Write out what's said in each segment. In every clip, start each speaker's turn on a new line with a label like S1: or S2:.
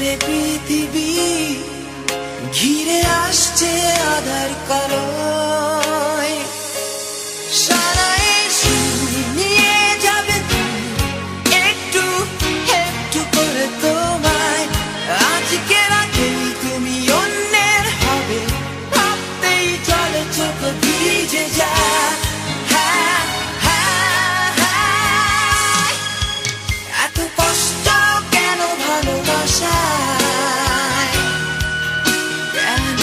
S1: ঘরে পৃথিবী ঘিরে আসছে আধার কালোয়। সারা এসে নিয়ে যাবে একটু একটু করে তোমায়। আজকে রাতে তুমি অন্যের হবে, ভাবতেই চলে চোখ ভিজে যায়। এত কষ্ট কেন ভালোবাসায়, কেন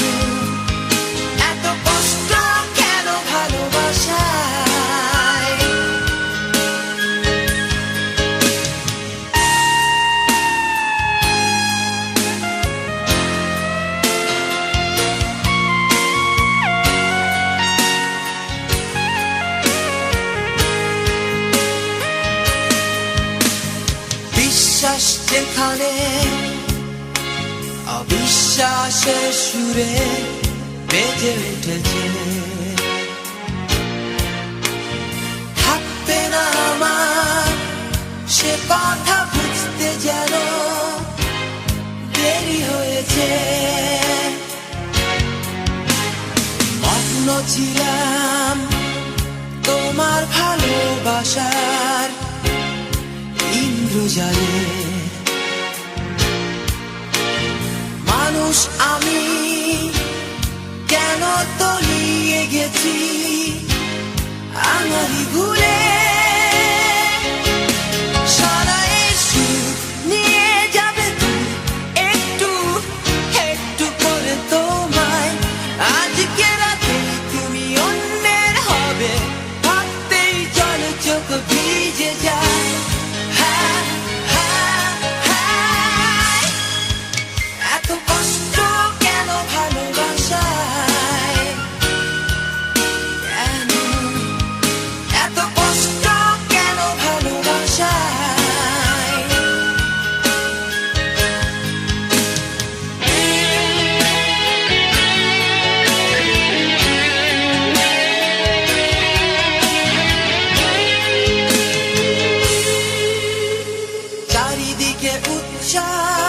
S1: এত কষ্ট কেন ভালোবাসায়। বিশ্বাস যেখানে অবিশ্বাসের সুরে বেজে উঠেছে, থাকবে না আমার সে কথা বুঝতে যেন দেরি হয়েছে। মগ্ন ছিলাম তোমার ভালোবাসার ইন্দ্রজালে। মানুষ আমি কেন তলিয়ে গেছি আমারই ভুলে। সারা এসে নিয়ে যাবে তুমি একটু একটু করে তোমায়। আজকে রাতে তুমি অন্যের হবে, ভাবতেই চলে চোখ ভিজে যায়। এত কষ্ট কেন ভালোবাসায়, কেন এত কষ্ট কেন ভালোবাসায়। চারিদিকে উচ্চার